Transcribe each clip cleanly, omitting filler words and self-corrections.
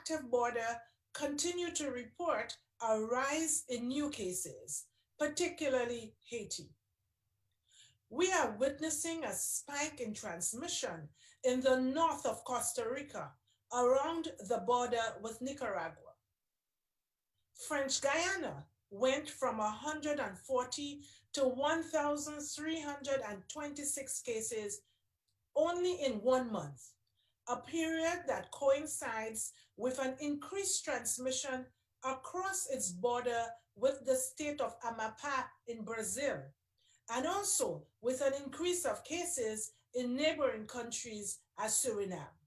active border continue to report a rise in new cases, particularly Haiti. We are witnessing a spike in transmission in the north of Costa Rica, around the border with Nicaragua. French Guiana went from 140 to 1,326 cases only in 1 month, a period that coincides with an increased transmission across its border with the state of Amapá in Brazil, and also with an increase of cases in neighboring countries as Suriname.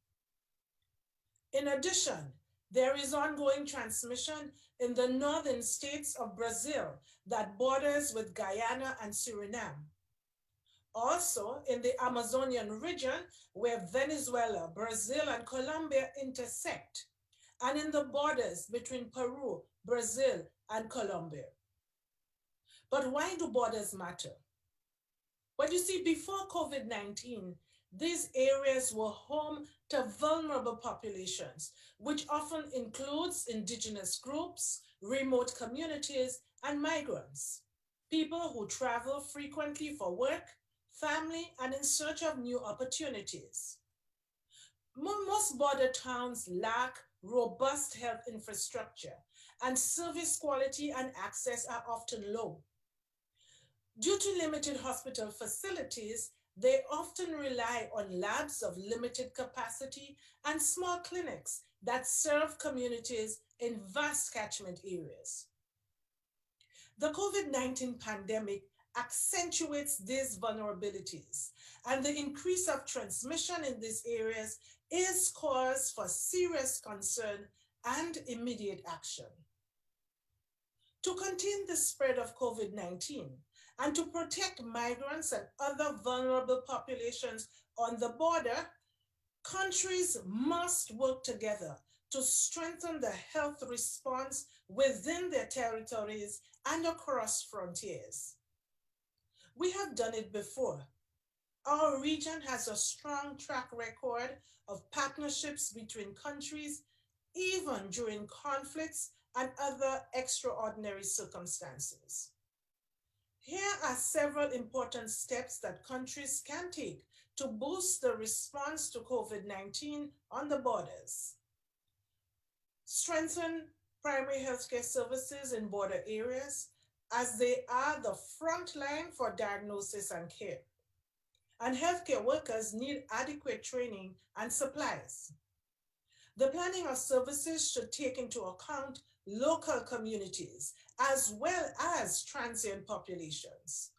In addition, there is ongoing transmission in the northern states of Brazil that borders with Guyana and Suriname. Also, in the Amazonian region, where Venezuela, Brazil, and Colombia intersect, and in the borders between Peru, Brazil, and Colombia. But why do borders matter? Well, you see, before COVID-19, these areas were home to vulnerable populations, which often includes indigenous groups, remote communities, and migrants, people who travel frequently for work, family, and in search of new opportunities. Most border towns lack robust health infrastructure, and service quality and access are often low. Due to limited hospital facilities, they often rely on labs of limited capacity and small clinics that serve communities in vast catchment areas. The COVID-19 pandemic accentuates these vulnerabilities, and the increase of transmission in these areas is cause for serious concern and immediate action. To contain the spread of COVID-19 and to protect migrants and other vulnerable populations on the border, countries must work together to strengthen the health response within their territories and across frontiers. We have done it before. Our region has a strong track record of partnerships between countries, even during conflicts and other extraordinary circumstances. Here are several important steps that countries can take to boost the response to COVID-19 on the borders. Strengthen primary healthcare services in border areas, as they are the front line for diagnosis and care. And healthcare workers need adequate training and supplies. The planning of services should take into account local communities as well as transient populations.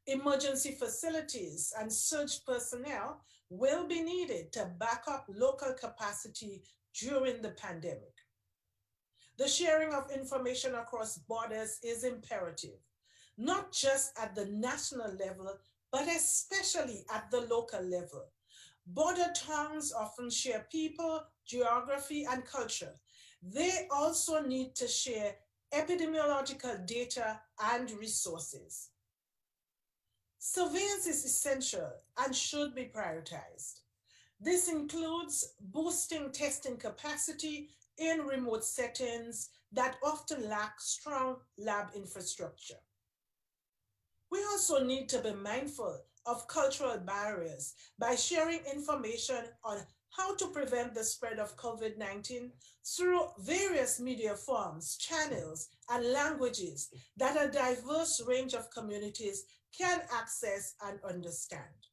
Emergency facilities and surge personnel will be needed to back up local capacity during the pandemic. The sharing of information across borders is imperative, not just at the national level, but especially at the local level. Border towns often share people, geography, and culture. They also need to share epidemiological data and resources. Surveillance is essential and should be prioritized. This includes boosting testing capacity in remote settings that often lack strong lab infrastructure. We also need to be mindful of cultural barriers by sharing information on how to prevent the spread of COVID-19 through various media forms, channels, and languages that a diverse range of communities can access and understand.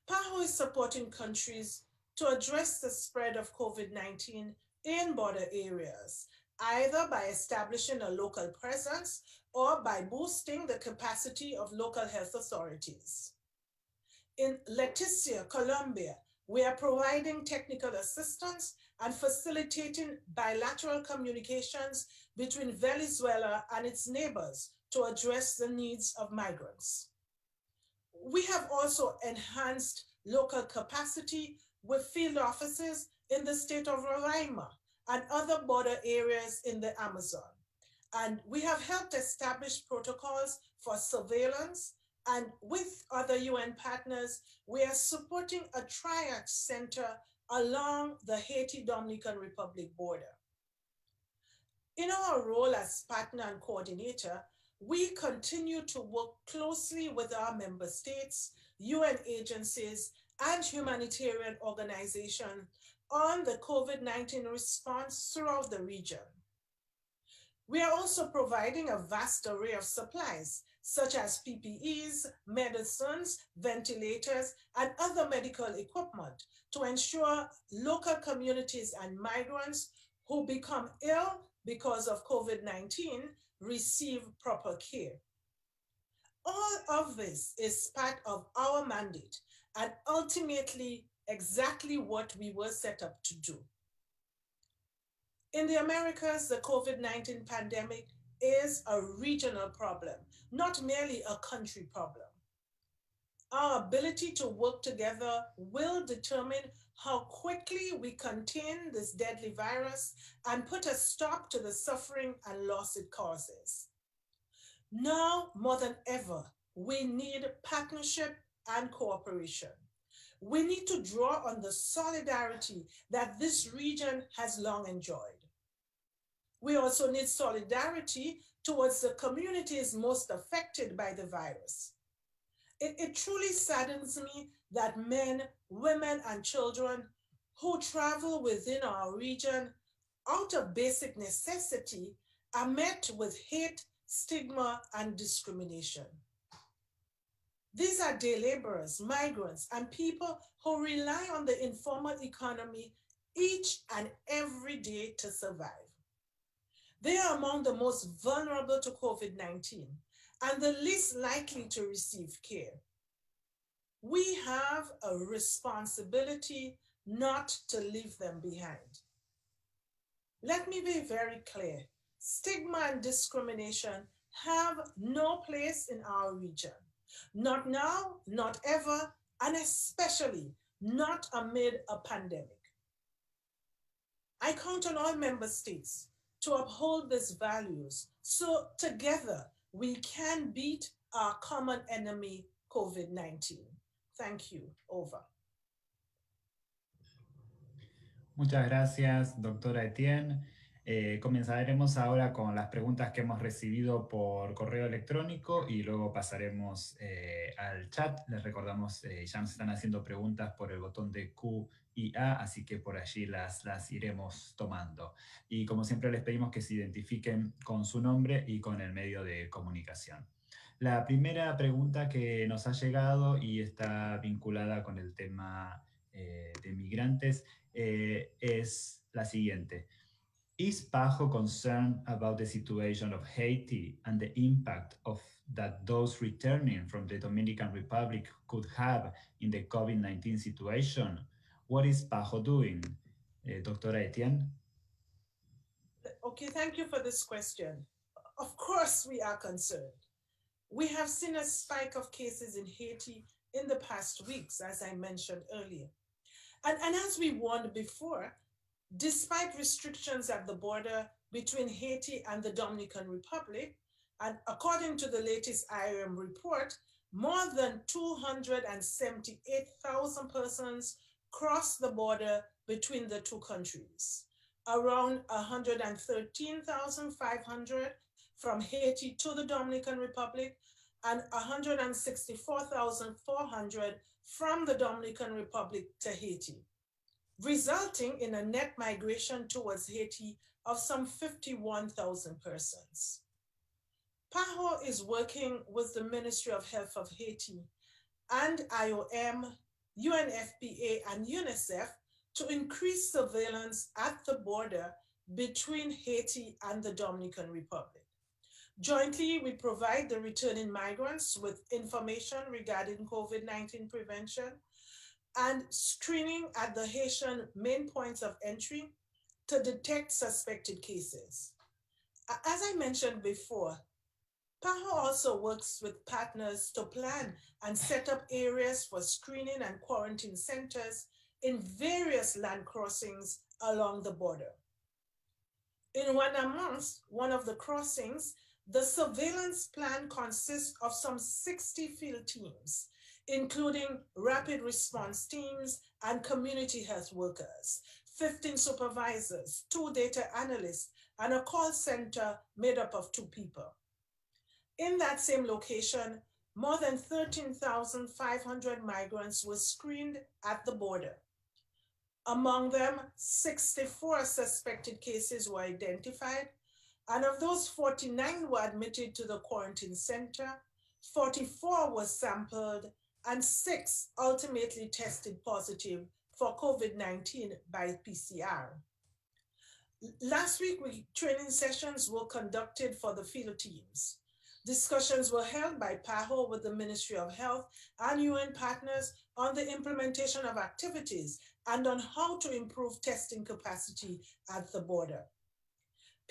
PAHO is supporting countries to address the spread of COVID-19 in border areas, either by establishing a local presence or by boosting the capacity of local health authorities. In Leticia, Colombia, we are providing technical assistance and facilitating bilateral communications between Venezuela and its neighbors to address the needs of migrants. We have also enhanced local capacity with field offices in the state of Roraima and other border areas in the Amazon. And we have helped establish protocols for surveillance, and with other UN partners, we are supporting a triage center along the Haiti-Dominican Republic border. In our role as partner and coordinator, we continue to work closely with our member states, UN agencies, and humanitarian organizations on the COVID-19 response throughout the region. We are also providing a vast array of supplies, such as PPEs, medicines, ventilators, and other medical equipment to ensure local communities and migrants who become ill because of COVID-19 receive proper care. All of this is part of our mandate and ultimately exactly what we were set up to do. In the Americas, the COVID-19 pandemic is a regional problem, not merely a country problem. Our ability to work together will determine how quickly we contain this deadly virus and put a stop to the suffering and loss it causes. Now more than ever, we need partnership and cooperation. We need to draw on the solidarity that this region has long enjoyed. We also need solidarity towards the communities most affected by the virus. It truly saddens me that men, women, and children who travel within our region out of basic necessity are met with hate, stigma, and discrimination. These are day laborers, migrants, and people who rely on the informal economy each and every day to survive. They are among the most vulnerable to COVID-19 and the least likely to receive care. We have a responsibility not to leave them behind. Let me be very clear. Stigma and discrimination have no place in our region. Not now, not ever, and especially not amid a pandemic. I count on all member states to uphold these values so together we can beat our common enemy, COVID-19. Thank you. Over. Muchas gracias, doctora Etienne. Comenzaremos ahora con las preguntas que hemos recibido por correo electrónico y luego pasaremos al chat. Les recordamos, ya nos están haciendo preguntas por el botón de Q y A, así que por allí las iremos tomando. Y como siempre les pedimos que se identifiquen con su nombre y con el medio de comunicación. La primera pregunta que nos ha llegado y está vinculada con el tema de migrantes es la siguiente. Is PAHO concerned about the situation of Haiti and the impact of that those returning from the Dominican Republic could have in the COVID-19 situation? What is PAHO doing? Doctora Etienne? Okay, thank you for this question. Of course, we are concerned. We have seen a spike of cases in Haiti in the past weeks, as I mentioned earlier. And as we warned before, despite restrictions at the border between Haiti and the Dominican Republic, and according to the latest IOM report, more than 278,000 persons crossed the border between the two countries. Around 113,500 from Haiti to the Dominican Republic and 164,400 from the Dominican Republic to Haiti, resulting in a net migration towards Haiti of some 51,000 persons. PAHO is working with the Ministry of Health of Haiti and IOM, UNFPA, and UNICEF to increase surveillance at the border between Haiti and the Dominican Republic. Jointly, we provide the returning migrants with information regarding COVID-19 prevention and screening at the Haitian main points of entry to detect suspected cases. As I mentioned before, PAHO also works with partners to plan and set up areas for screening and quarantine centers in various land crossings along the border. In Wanamans, one of the crossings, the surveillance plan consists of some 60 field teams, including rapid response teams and community health workers, 15 supervisors, 2 data analysts, and a call center made up of 2 people. In that same location, more than 13,500 migrants were screened at the border. Among them, 64 suspected cases were identified, and of those, 49 were admitted to the quarantine center, 44 were sampled, and 6 ultimately tested positive for COVID-19 by PCR. Last week, training sessions were conducted for the field teams. Discussions were held by PAHO with the Ministry of Health and UN partners on the implementation of activities and on how to improve testing capacity at the border.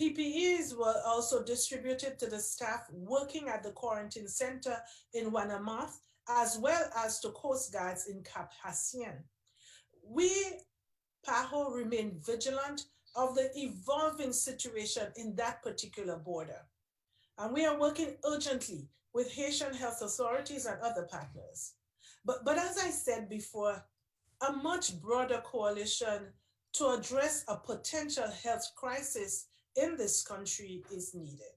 PPEs were also distributed to the staff working at the quarantine center in Wanamath, as well as to Coast Guards in Cap Haitien. We, PAHO, remain vigilant of the evolving situation in that particular border. And we are working urgently with Haitian health authorities and other partners. But as I said before, a much broader coalition to address a potential health crisis in this country is needed.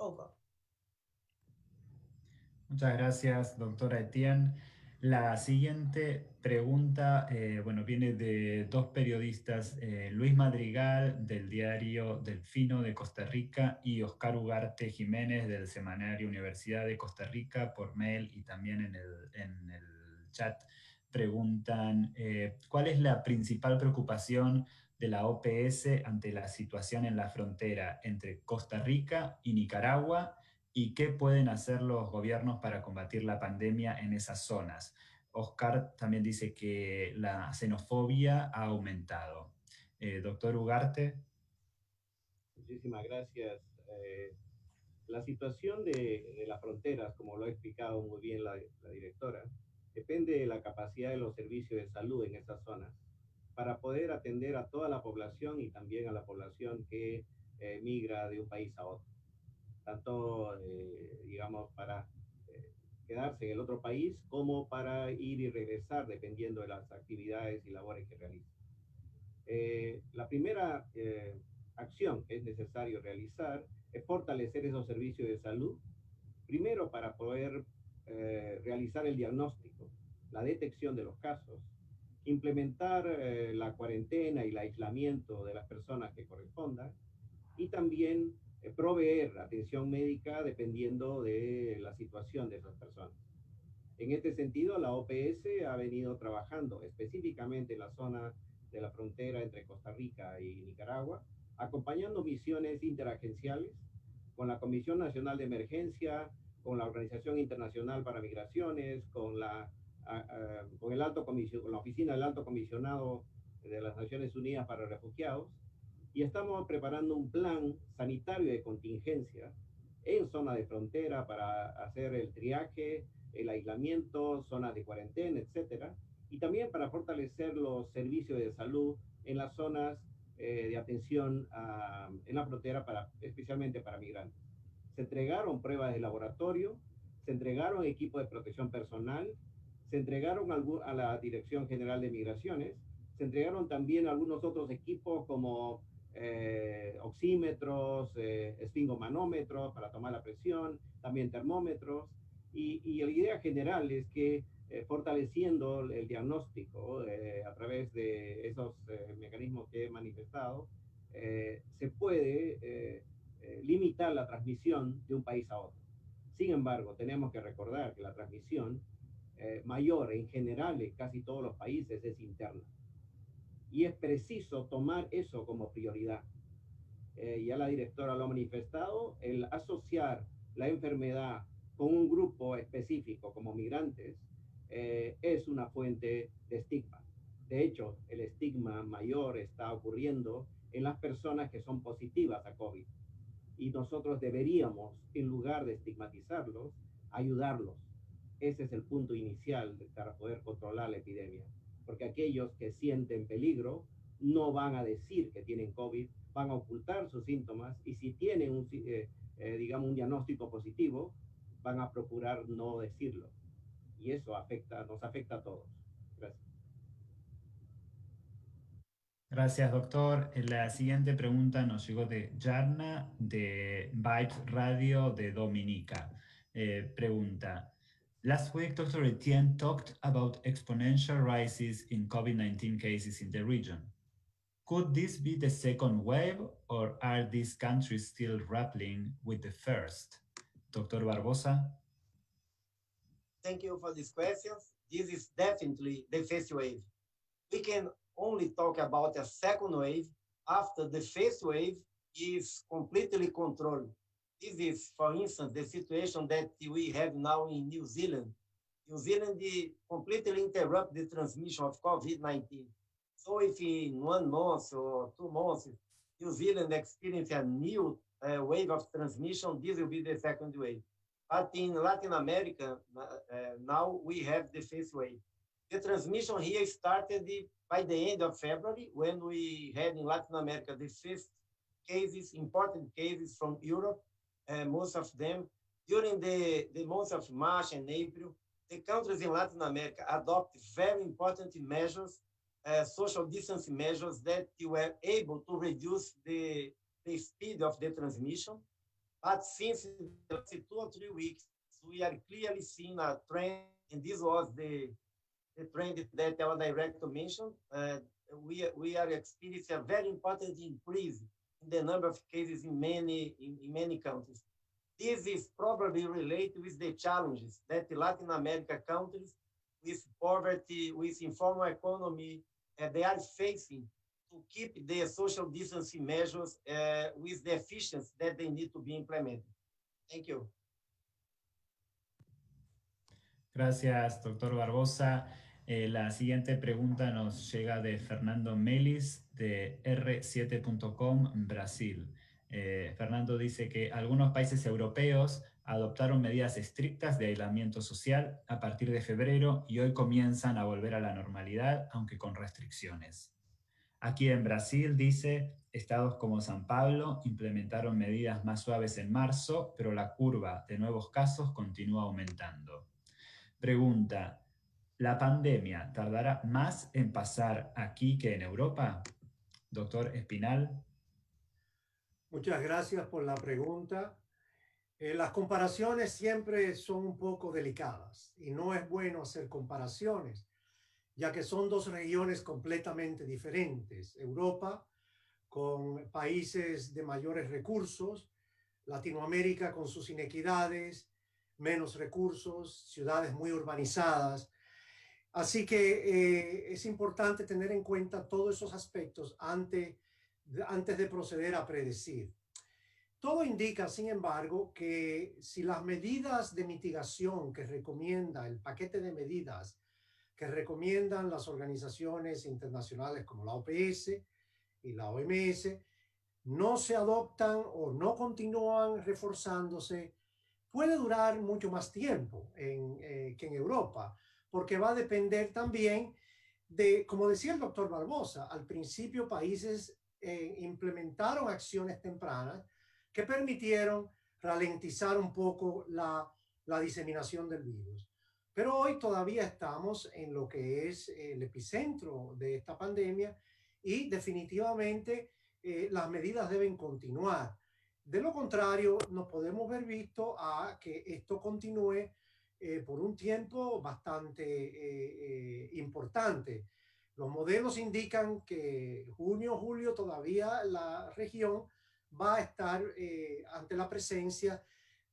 Over. Muchas gracias, doctora Etienne. La siguiente pregunta, viene de 2 periodistas, Luis Madrigal del diario Delfino de Costa Rica y Oscar Ugarte Jiménez del semanario Universidad de Costa Rica por mail y también en el chat. Preguntan, ¿cuál es la principal preocupación de la OPS ante la situación en la frontera entre Costa Rica y Nicaragua? ¿Y qué pueden hacer los gobiernos para combatir la pandemia en esas zonas? Oscar también dice que la xenofobia ha aumentado. Doctor Ugarte. Muchísimas gracias. La situación de las fronteras, como lo ha explicado muy bien la directora, depende de la capacidad de los servicios de salud en esas zonas para poder atender a toda la población y también a la población que migra de un país a otro. Tanto, digamos, para quedarse en el otro país como para ir y regresar dependiendo de las actividades y labores que realicen. La primera acción que es necesario realizar es fortalecer esos servicios de salud, primero para poder realizar el diagnóstico, la detección de los casos, implementar la cuarentena y el aislamiento de las personas que correspondan y también proveer atención médica dependiendo de la situación de esas personas. En este sentido, la OPS ha venido trabajando específicamente en la zona de la frontera entre Costa Rica y Nicaragua, acompañando misiones interagenciales con la Comisión Nacional de Emergencia, con la Organización Internacional para Migraciones, con la Oficina del Alto Comisionado de las Naciones Unidas para Refugiados, y estamos preparando un plan sanitario de contingencia en zona de frontera para hacer el triaje, el aislamiento, zonas de cuarentena, etcétera, y también para fortalecer los servicios de salud en las zonas de atención en la frontera, especialmente para migrantes. Se entregaron pruebas de laboratorio, se entregaron equipos de protección personal, se entregaron a la Dirección General de Migraciones, se entregaron también algunos otros equipos como oxímetros, esfingomanómetros para tomar la presión, también termómetros, y la idea general es que fortaleciendo el diagnóstico a través de esos mecanismos que he manifestado, se puede limitar la transmisión de un país a otro. Sin embargo, tenemos que recordar que la transmisión mayor en general en casi todos los países es interna. Y es preciso tomar eso como prioridad. Ya la directora lo ha manifestado, el asociar la enfermedad con un grupo específico como migrantes es una fuente de estigma. De hecho, el estigma mayor está ocurriendo en las personas que son positivas a COVID. Y nosotros deberíamos, en lugar de estigmatizarlos, ayudarlos. Ese es el punto inicial para poder controlar la epidemia. Porque aquellos que sienten peligro no van a decir que tienen COVID, van a ocultar sus síntomas y si tienen un diagnóstico positivo, van a procurar no decirlo. y eso nos afecta a todos. Gracias. Gracias, doctor. La siguiente pregunta nos llegó de Jarna, de Byte Radio de Dominica. Pregunta, last week, Dr. Etienne talked about exponential rises in COVID-19 cases in the region. Could this be the second wave, or are these countries still grappling with the first? Dr. Barbosa. Thank you for this question. This is definitely the first wave. We can only talk about a second wave after the first wave is completely controlled. This is, for instance, the situation that we have now in New Zealand. New Zealand completely interrupt the transmission of COVID-19. So if in 1 month or 2 months, New Zealand experience a new wave of transmission, this will be the second wave. But in Latin America, now we have the first wave. The transmission here started by the end of February, when we had in Latin America the first cases, important cases from Europe, most of them. During the months of March and April, the countries in Latin America adopted very important measures, social distancing measures that were able to reduce the speed of the transmission. But since the last 2 or 3 weeks, we are clearly seeing a trend, and this was the trend that our director mentioned. We are experiencing a very important increase in the number of cases in many countries. This is probably related with the challenges that the Latin America countries with poverty, with informal economy, they are facing to keep their social distancing measures with the efficiency that they need to be implemented. Thank you. Gracias, doctor Barbosa. La siguiente pregunta nos llega de Fernando Melis, de R7.com, Brasil. Fernando dice que algunos países europeos adoptaron medidas estrictas de aislamiento social a partir de febrero y hoy comienzan a volver a la normalidad, aunque con restricciones. Aquí en Brasil, dice, estados como San Pablo implementaron medidas más suaves en marzo, pero la curva de nuevos casos continúa aumentando. Pregunta, ¿la pandemia tardará más en pasar aquí que en Europa? Doctor Espinal. Muchas gracias por la pregunta. Las comparaciones siempre son un poco delicadas y no es bueno hacer comparaciones, ya que son dos regiones completamente diferentes. Europa con países de mayores recursos, Latinoamérica con sus inequidades, menos recursos, ciudades muy urbanizadas. Así que es importante tener en cuenta todos esos aspectos antes de proceder a predecir. Todo indica, sin embargo, que si las medidas de mitigación que recomienda el paquete de medidas que recomiendan las organizaciones internacionales como la OPS y la OMS no se adoptan o no continúan reforzándose, puede durar mucho más tiempo que en Europa, porque va a depender también de, como decía el doctor Barbosa, al principio países implementaron acciones tempranas que permitieron ralentizar un poco la diseminación del virus. Pero hoy todavía estamos en lo que es el epicentro de esta pandemia y definitivamente las medidas deben continuar. De lo contrario, nos podemos ver visto a que esto continúe por un tiempo bastante importante. Los modelos indican que junio, julio todavía la región va a estar ante la presencia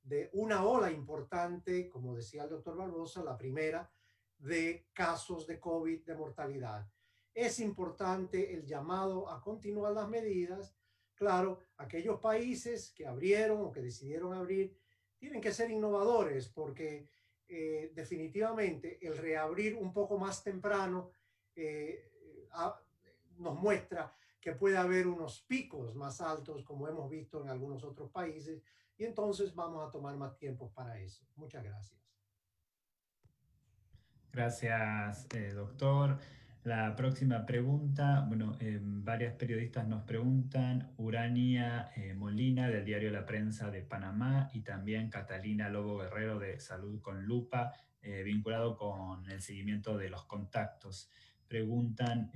de una ola importante, como decía el doctor Barbosa, la primera, de casos de COVID de mortalidad. Es importante el llamado a continuar las medidas. Claro, aquellos países que abrieron o que decidieron abrir tienen que ser innovadores porque definitivamente el reabrir un poco más temprano nos muestra que puede haber unos picos más altos como hemos visto en algunos otros países y entonces vamos a tomar más tiempo para eso. Muchas gracias. Gracias, doctor. La próxima pregunta, bueno, varias periodistas nos preguntan, Urania Molina del diario La Prensa de Panamá y también Catalina Lobo Guerrero de Salud con Lupa, vinculado con el seguimiento de los contactos. Preguntan,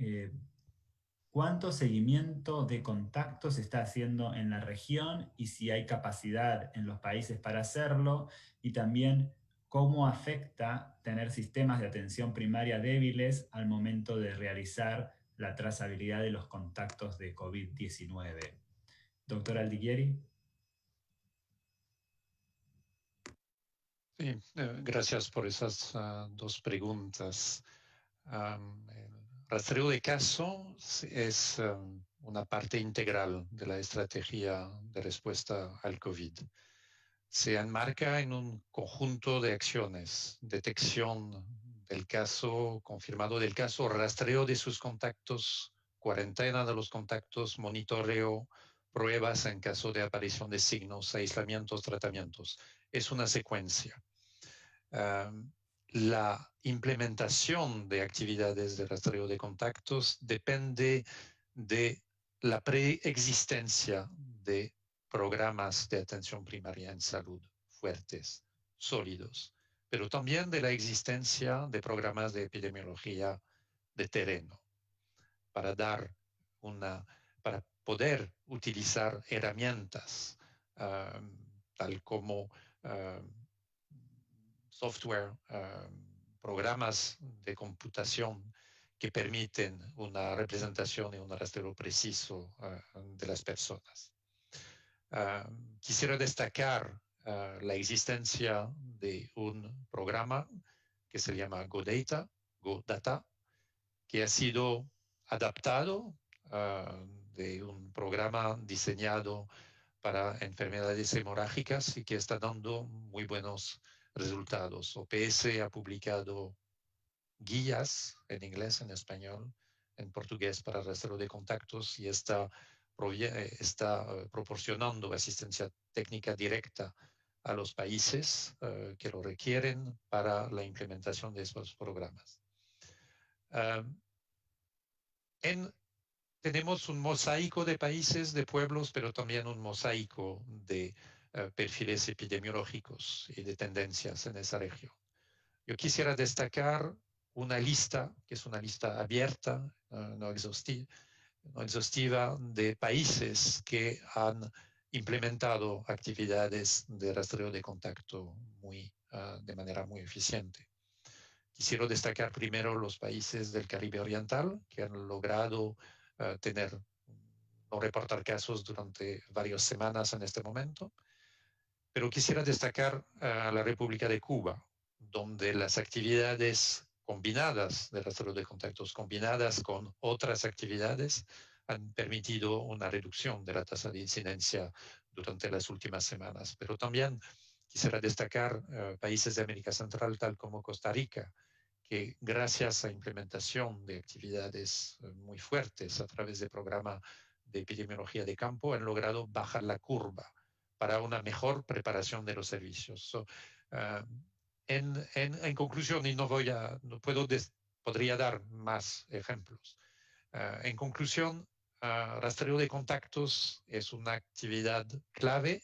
¿cuánto seguimiento de contactos se está haciendo en la región y si hay capacidad en los países para hacerlo? Y también, ¿cómo afecta tener sistemas de atención primaria débiles al momento de realizar la trazabilidad de los contactos de COVID-19? Doctor Aldiguieri. Sí, gracias por esas dos preguntas. El rastreo de casos es una parte integral de la estrategia de respuesta al COVID. Se enmarca en un conjunto de acciones: detección del caso, confirmado del caso, rastreo de sus contactos, cuarentena de los contactos, monitoreo, pruebas en caso de aparición de signos, aislamientos, tratamientos. Es una secuencia. La implementación de actividades de rastreo de contactos depende de la preexistencia de programas de atención primaria en salud fuertes, sólidos, pero también de la existencia de programas de epidemiología de terreno para para poder utilizar herramientas tal como software, programas de computación que permiten una representación y un rastreo preciso de las personas. Quisiera destacar la existencia de un programa que se llama GoData, que ha sido adaptado de un programa diseñado para enfermedades hemorrágicas y que está dando muy buenos resultados. OPS ha publicado guías en inglés, en español, en portugués para rastreo de contactos y está proporcionando asistencia técnica directa a los países que lo requieren para la implementación de esos programas. Tenemos un mosaico de países, de pueblos, pero también un mosaico de perfiles epidemiológicos y de tendencias en esa región. Yo quisiera destacar una lista, que es una lista abierta, no exhaustiva, de países que han implementado actividades de rastreo de contacto de manera muy eficiente. Quisiera destacar primero los países del Caribe Oriental, que han logrado no reportar casos durante varias semanas en este momento. Pero quisiera destacar a la República de Cuba, donde las actividades combinadas de rastreo de contactos, combinadas con otras actividades, han permitido una reducción de la tasa de incidencia durante las últimas semanas. Pero también quisiera destacar países de América Central, tal como Costa Rica, que gracias a implementación de actividades muy fuertes a través del programa de epidemiología de campo han logrado bajar la curva para una mejor preparación de los servicios. En conclusión, y podría dar más ejemplos. En conclusión, rastreo de contactos es una actividad clave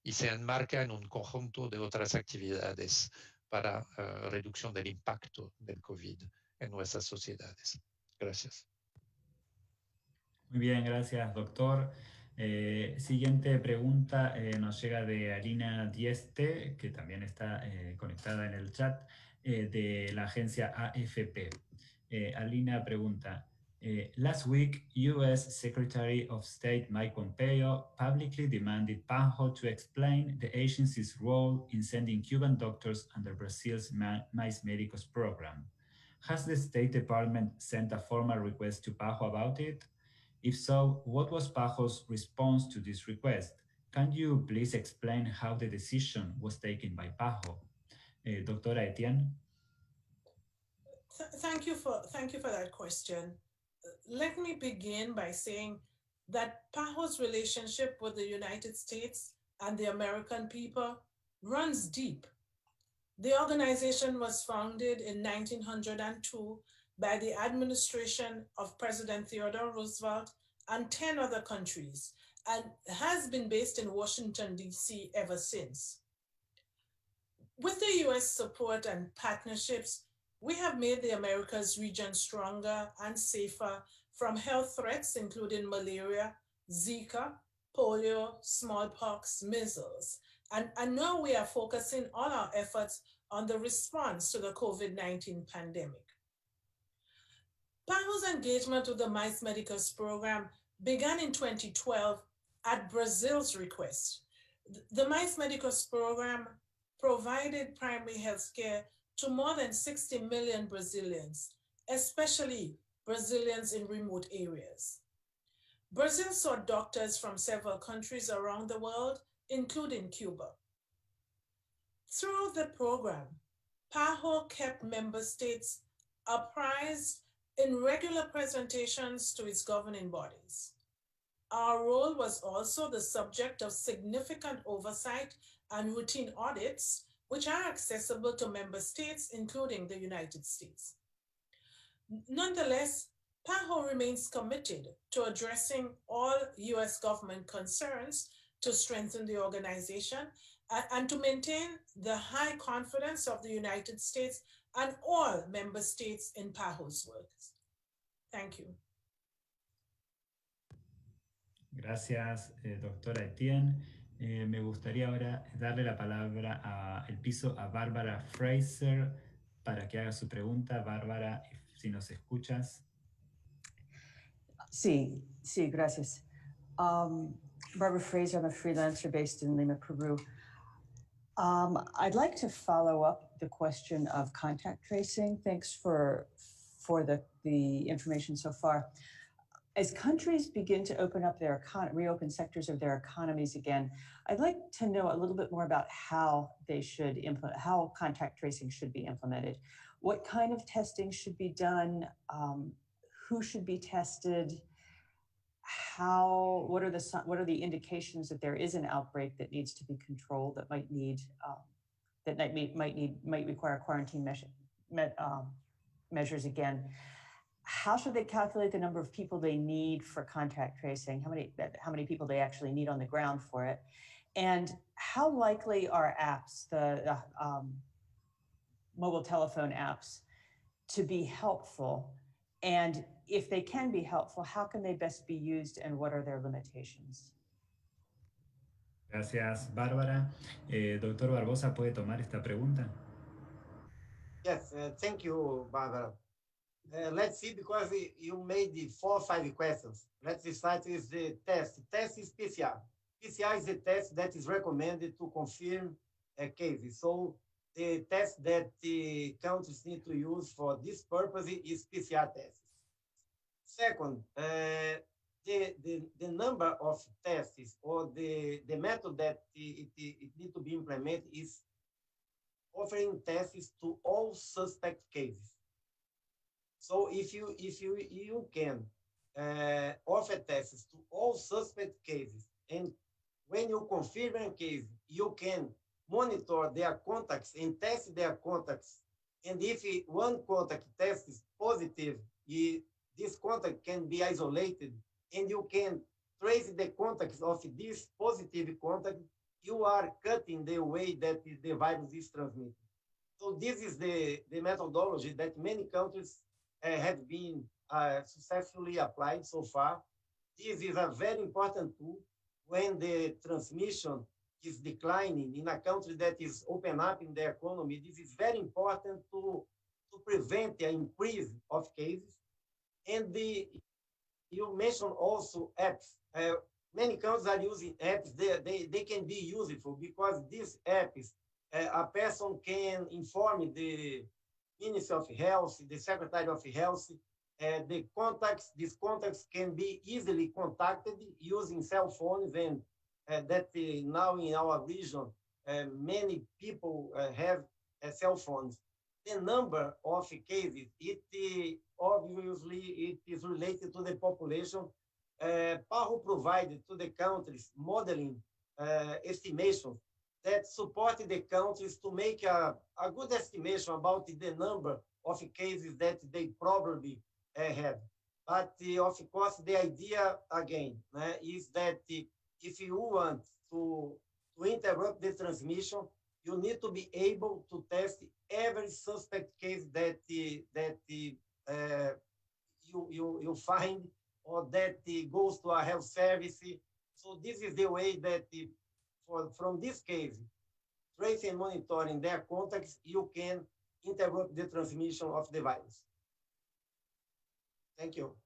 y se enmarca en un conjunto de otras actividades para reducción del impacto del COVID en nuestras sociedades. Gracias. Muy bien, gracias, doctor. Siguiente pregunta nos llega de Alina Dieste, que también está conectada en el chat, de la agencia AFP. Alina pregunta, last week, U.S. Secretary of State Mike Pompeo publicly demanded PAHO to explain the agency's role in sending Cuban doctors under Brazil's Mais Médicos program. Has the State Department sent a formal request to PAHO about it? If so, what was PAHO's response to this request? Can you please explain how the decision was taken by PAHO? Doctora Etienne? Thank you for that question. Let me begin by saying that PAHO's relationship with the United States and the American people runs deep. The organization was founded in 1902 by the administration of President Theodore Roosevelt and 10 other countries, and has been based in Washington, D.C. ever since. With the US support and partnerships, we have made the Americas region stronger and safer from health threats, including malaria, Zika, polio, smallpox, measles. And now we are focusing all our efforts on the response to the COVID-19 pandemic. PAHO's engagement with the Mais Medicus program began in 2012 at Brazil's request. The Mais Medicus program provided primary health care to more than 60 million Brazilians, especially Brazilians in remote areas. Brazil saw doctors from several countries around the world, including Cuba. Through the program, PAHO kept member states apprised in regular presentations to its governing bodies. Our role was also the subject of significant oversight and routine audits, which are accessible to member states, including the United States. Nonetheless, PAHO remains committed to addressing all US government concerns to strengthen the organization and to maintain the high confidence of the United States and all member states in PAHO's work. Thank you. Gracias, doctora Etienne. Me gustaría ahora darle la palabra el piso a Bárbara Fraser para que haga su pregunta. Bárbara, si nos escuchas. Sí, gracias. Barbara Fraser, I'm a freelancer based in Lima, Peru. I'd like to follow up the question of contact tracing. Thanks for the information so far. As countries begin to open up their reopen sectors of their economies again, I'd like to know a little bit more about how they should implement, how contact tracing should be implemented. What kind of testing should be done? Who should be tested? What are the indications that there is an outbreak that needs to be controlled, that might need might require quarantine measures again? How should they calculate the number of people they need for contact tracing? How many people they actually need on the ground for it? And how likely are apps, the mobile telephone apps, to be helpful? And if they can be helpful, how can they best be used and what are their limitations? Gracias, Bárbara. Doctor Barbosa, ¿puede tomar esta pregunta? Yes, thank you, Barbara. Let's see, because you made the 4 or 5 questions. Let's start with the test. Test is PCR. PCR is the test that is recommended to confirm cases. So the test that the countries need to use for this purpose is PCR tests. Second, the number of tests or the method that it needs to be implemented is offering tests to all suspect cases. So if you can offer tests to all suspect cases, and when you confirm a case, you can monitor their contacts and test their contacts. And if one contact test is positive, this contact can be isolated, and you can trace the contacts of this positive contact. You are cutting the way that the virus is transmitted. So this is the methodology that many countries have been successfully applied so far. This is a very important tool when the transmission is declining in a country that is open up in the economy. This is very important to prevent the increase of cases. And you mentioned also apps. Many countries are using apps. They can be useful because these apps, a person can inform the Ministry of Health, the Secretary of Health, these contacts can be easily contacted using cell phones, and that now in our region, many people have cell phones. The number of cases, obviously it is related to the population. PAHO provided to the countries modeling estimations that support the countries to make a good estimation about the number of cases that they probably had. But of course, the idea again is that if you want to interrupt the transmission, you need to be able to test every suspect case that you find or that goes to a health service. So this is the way that from this case, tracing and monitoring their contacts, you can interrupt the transmission of the virus. Thank you.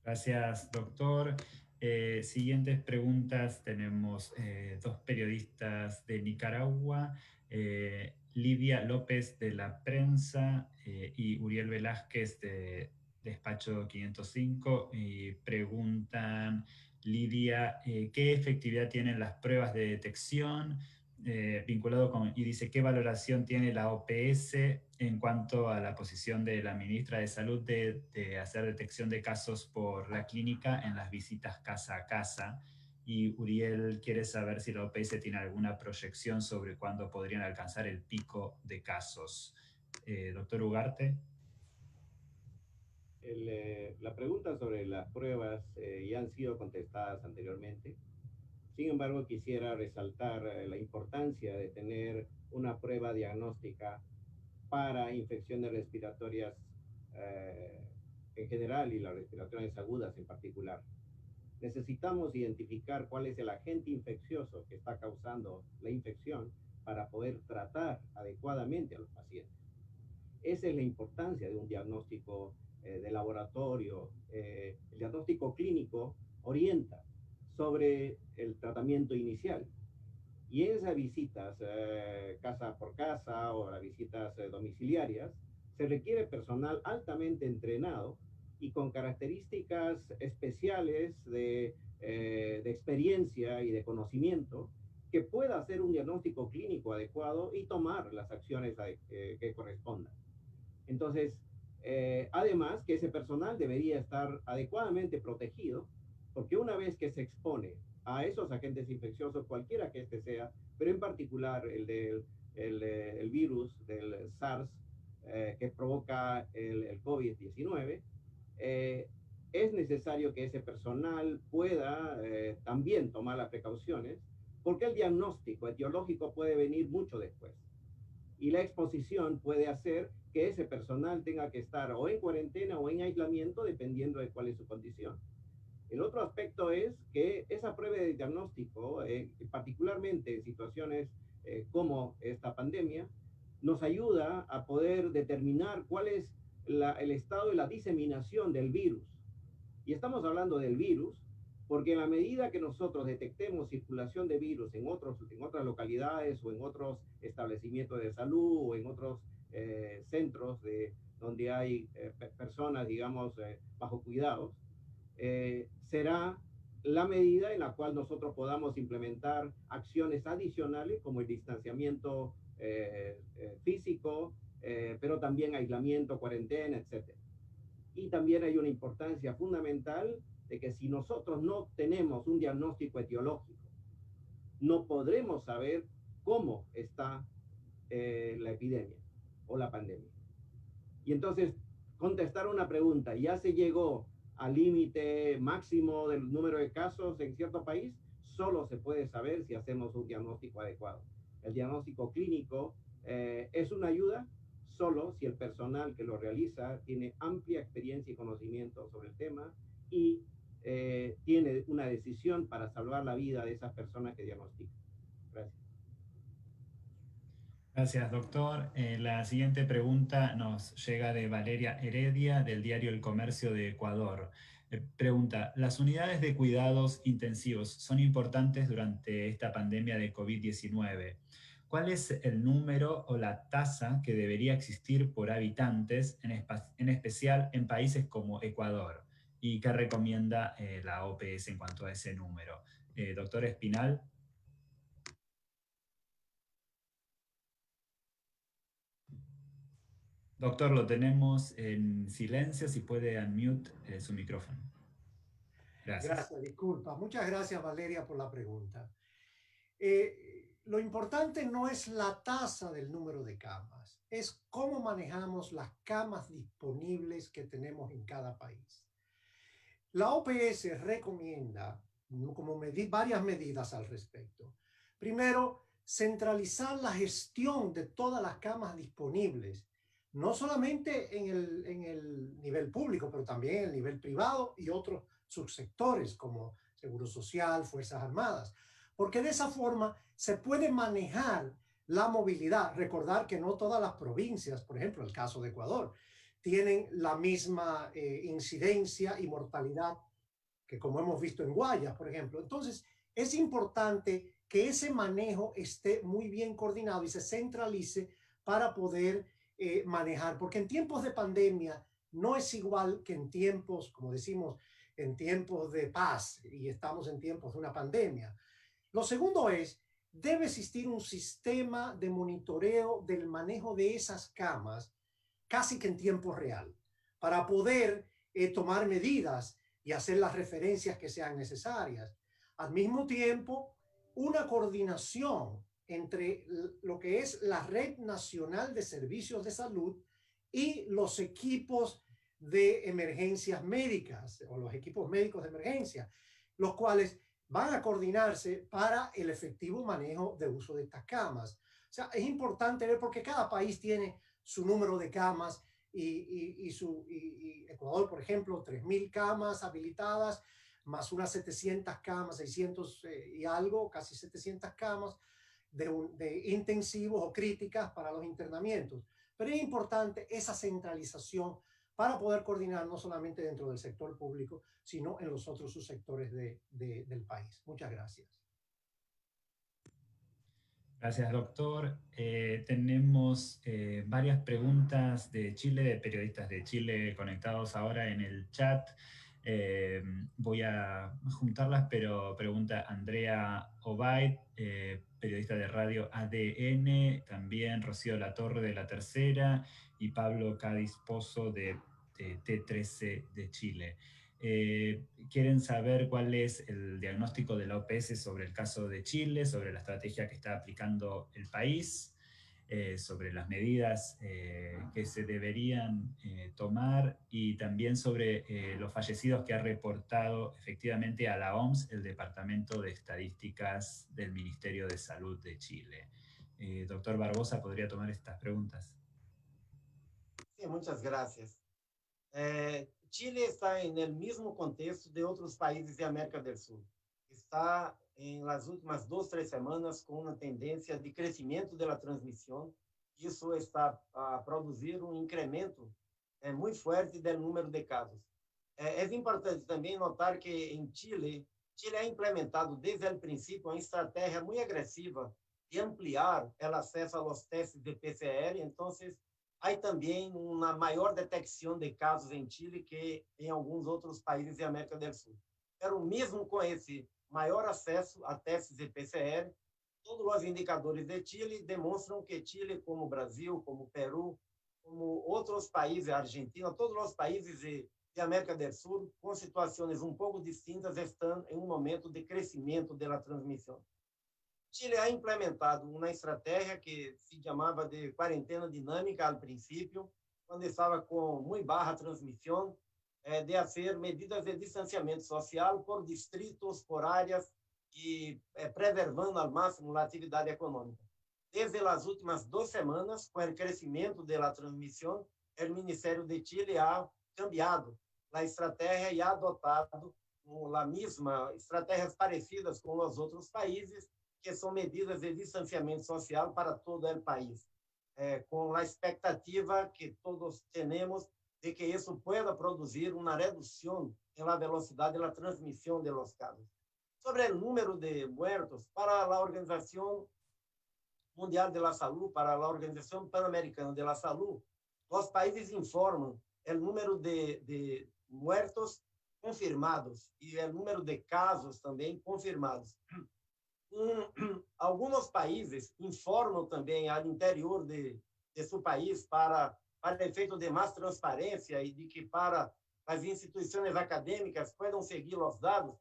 Gracias, doctor. Siguientes preguntas. Tenemos dos periodistas de Nicaragua, Lidia López de La Prensa y Uriel Velázquez de Despacho 505. Y preguntan, Lidia, ¿qué efectividad tienen las pruebas de detección? Vinculado con, y dice, ¿qué valoración tiene la OPS en cuanto a la posición de la ministra de Salud de hacer detección de casos por la clínica en las visitas casa a casa? Y Uriel quiere saber si la OPS tiene alguna proyección sobre cuándo podrían alcanzar el pico de casos. Doctor Ugarte. La pregunta sobre las pruebas ya han sido contestadas anteriormente. Sin embargo, quisiera resaltar la importancia de tener una prueba diagnóstica para infecciones respiratorias en general y las respiratorias agudas en particular. Necesitamos identificar cuál es el agente infeccioso que está causando la infección para poder tratar adecuadamente a los pacientes. Esa es la importancia de un diagnóstico de laboratorio. El diagnóstico clínico orienta sobre el tratamiento inicial. Y en esas visitas casa por casa o las visitas domiciliarias, se requiere personal altamente entrenado y con características especiales de experiencia y de conocimiento que pueda hacer un diagnóstico clínico adecuado y tomar las acciones que correspondan. Entonces, además que ese personal debería estar adecuadamente protegido, porque una vez que se expone a esos agentes infecciosos, cualquiera que este sea, pero en particular el virus del SARS que provoca el COVID-19, es necesario que ese personal pueda también tomar las precauciones, porque el diagnóstico etiológico puede venir mucho después. Y la exposición puede hacer que ese personal tenga que estar o en cuarentena o en aislamiento, dependiendo de cuál es su condición. El otro aspecto es que esa prueba de diagnóstico, particularmente en situaciones como esta pandemia, nos ayuda a poder determinar cuál es el estado de la diseminación del virus. Y estamos hablando del virus porque en la medida que nosotros detectemos circulación de virus en otras localidades o en otros establecimientos de salud o en otros centros donde hay personas, digamos, bajo cuidados, será la medida en la cual nosotros podamos implementar acciones adicionales como el distanciamiento físico, pero también aislamiento, cuarentena, etc. Y también hay una importancia fundamental de que si nosotros no tenemos un diagnóstico etiológico, no podremos saber cómo está la epidemia o la pandemia. Y entonces, contestar una pregunta, ¿ya se llegó al límite máximo del número de casos en cierto país? Solo se puede saber si hacemos un diagnóstico adecuado. El diagnóstico clínico es una ayuda solo si el personal que lo realiza tiene amplia experiencia y conocimiento sobre el tema y tiene una decisión para salvar la vida de esas personas que diagnostican. Gracias. Gracias, doctor. La siguiente pregunta nos llega de Valeria Heredia, del diario El Comercio de Ecuador. Pregunta, ¿las unidades de cuidados intensivos son importantes durante esta pandemia de COVID-19? ¿Cuál es el número o la tasa que debería existir por habitantes, en especial en países como Ecuador? ¿Y qué recomienda la OPS en cuanto a ese número? Doctor Espinal. Doctor, lo tenemos en silencio, si puede unmute su micrófono. Gracias. Gracias, disculpa. Muchas gracias, Valeria, por la pregunta. lo importante no es la tasa del número de camas, es cómo manejamos las camas disponibles que tenemos en cada país. La OPS recomienda como varias medidas al respecto. Primero, centralizar la gestión de todas las camas disponibles, no solamente en el nivel público, pero también en el nivel privado y otros subsectores como Seguro Social, Fuerzas Armadas, porque de esa forma se puede manejar la movilidad. Recordar que no todas las provincias, por ejemplo, el caso de Ecuador, tienen la misma incidencia y mortalidad que como hemos visto en Guayas, por ejemplo. Entonces, es importante que ese manejo esté muy bien coordinado y se centralice para poder manejar, porque en tiempos de pandemia no es igual que en tiempos, como decimos, en tiempos de paz, y estamos en tiempos de una pandemia. Lo segundo es, debe existir un sistema de monitoreo del manejo de esas camas casi que en tiempo real, para poder tomar medidas y hacer las referencias que sean necesarias. Al mismo tiempo, una coordinación entre lo que es la Red Nacional de Servicios de Salud y los equipos de emergencias médicas o los equipos médicos de emergencia, los cuales van a coordinarse para el efectivo manejo de uso de estas camas. O sea, es importante ver porque cada país tiene su número de camas y Ecuador, por ejemplo, 3.000 camas habilitadas, más unas 700 camas, 600 y algo, casi 700 camas de intensivos o críticas para los internamientos. Pero es importante esa centralización para poder coordinar no solamente dentro del sector público, sino en los otros subsectores del país. Muchas gracias. Gracias, doctor. Tenemos varias preguntas de Chile, de periodistas de Chile conectados ahora en el chat. Voy a juntarlas, pero pregunta Andrea Obaid, periodista de radio ADN, también Rocío Latorre de La Tercera y Pablo Cádiz Pozo de T13 de Chile. Quieren saber cuál es el diagnóstico de la OPS sobre el caso de Chile, sobre la estrategia que está aplicando el país, sobre las medidas que se deberían tomar y también sobre los fallecidos que ha reportado efectivamente a la OMS el Departamento de Estadísticas del Ministerio de Salud de Chile. Doctor Barbosa, ¿podría tomar estas preguntas? Sí, muchas gracias. Chile está en el mismo contexto de otros países de América del Sur. Está en las últimas 2-3 semanas con una tendencia de crecimiento de la transmisión. Isso está a produzir um incremento muito forte do número de casos. É importante também notar que em Chile ha implementado desde o princípio uma estratégia muito agressiva de ampliar o acesso aos testes de PCR. Então, há também uma maior detecção de casos em Chile que em alguns outros países da América do Sul. Pero mesmo com esse maior acesso a testes de PCR, todos os indicadores de Chile demonstram que Chile, como Brasil, como Peru, como outros países, Argentina, todos os países de América do Sul, com situações um pouco distintas, estão em um momento de crescimento da transmissão. Chile ha implementado uma estratégia que se chamava de quarentena dinâmica ao princípio, quando estava com muito baixa transmissão, de fazer medidas de distanciamento social por distritos, por áreas, e preservando ao máximo a atividade econômica. Desde as últimas 2 semanas, com o crescimento da transmissão, o Ministério de Chile ha cambiado a estratégia e ha adotado a mesma estratégias parecidas com os outros países, que são medidas de distanciamento social para todo o país, com a expectativa que todos temos de que isso pueda produzir uma redução na velocidade da transmissão de los casos. Sobre o número de muertos, para a Organização Mundial de la Salud, para a Organização Pan-Americana de la Salud, os países informam o número de muertos confirmados e o número de casos também confirmados. Alguns países informam também ao interior de seu país para efeito de mais transparência e de que para as instituições acadêmicas possam seguir os dados,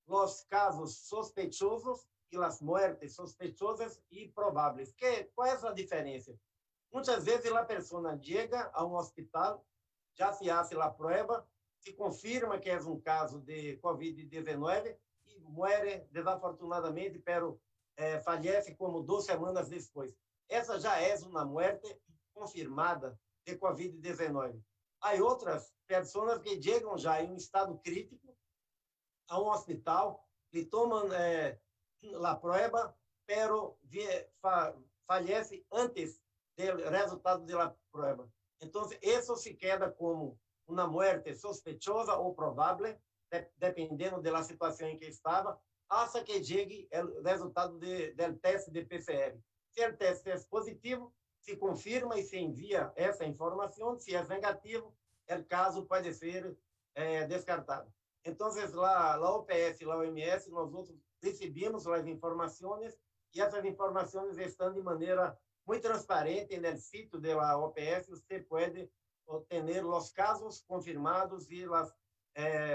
os casos sospechosos y las muertes sospechosas y probables. ¿Cuál es la diferencia? Muchas veces la persona llega a un hospital, ya se hace la prueba, se confirma que es un caso de COVID-19 y muere desafortunadamente, pero fallece como 2 semanas después. Essa já é uma morte confirmada de COVID-19. Há outras pessoas que chegam já em um estado crítico a um hospital e tomam a prova, pero falece antes do resultado da prova. Então, isso se queda como uma morte sospechosa ou provável, dependendo da situação em que estava, até que chegue o resultado do teste de PCR. Se o teste é positivo, se confirma e se envia essa informação. Se é negativo, o caso pode ser descartado. Então, a OPS e a OMS, nós recebemos as informações e essas informações estão de maneira muito transparente no sítio da OPS. Você pode obter os casos confirmados e as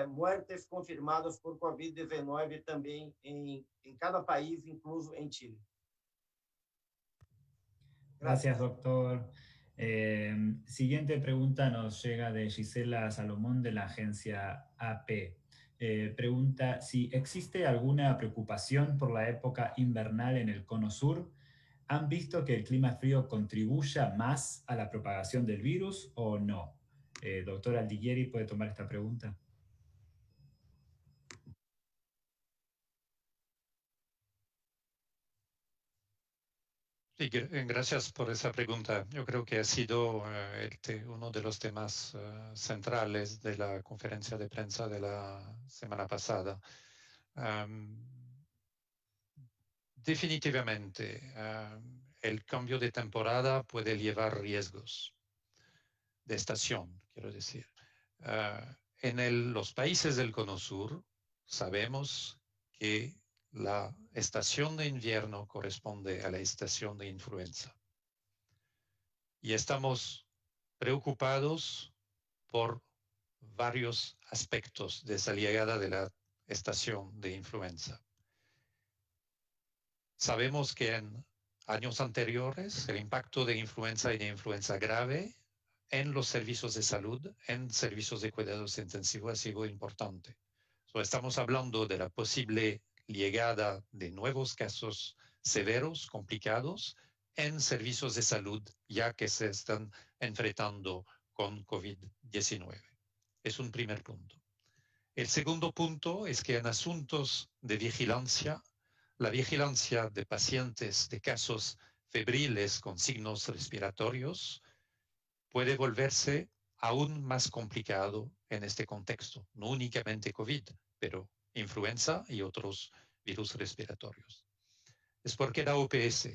muertes confirmadas por COVID-19 também em cada país, incluso em Chile. Gracias, doctor. Siguiente pregunta nos llega de Gisela Salomón de la agencia AP. Pregunta si existe alguna preocupación por la época invernal en el Cono Sur. ¿Han visto que el clima frío contribuya más a la propagación del virus o no? Doctor Aldiguieri, ¿puede tomar esta pregunta? Sí, gracias por esa pregunta. Yo creo que ha sido uno de los temas centrales de la conferencia de prensa de la semana pasada. Definitivamente, el cambio de temporada puede llevar riesgos de estación, quiero decir. En los países del Cono Sur sabemos que la estación de invierno corresponde a la estación de influenza. Y estamos preocupados por varios aspectos de esa llegada de la estación de influenza. Sabemos que en años anteriores el impacto de influenza y de influenza grave en los servicios de salud, en servicios de cuidados intensivos ha sido importante. Estamos hablando de la posible llegada de nuevos casos severos, complicados, en servicios de salud, ya que se están enfrentando con COVID-19. Es un primer punto. El segundo punto es que en asuntos de vigilancia, la vigilancia de pacientes de casos febriles con signos respiratorios puede volverse aún más complicado en este contexto, no únicamente COVID, pero influenza y otros virus respiratorios. Es porque la OPS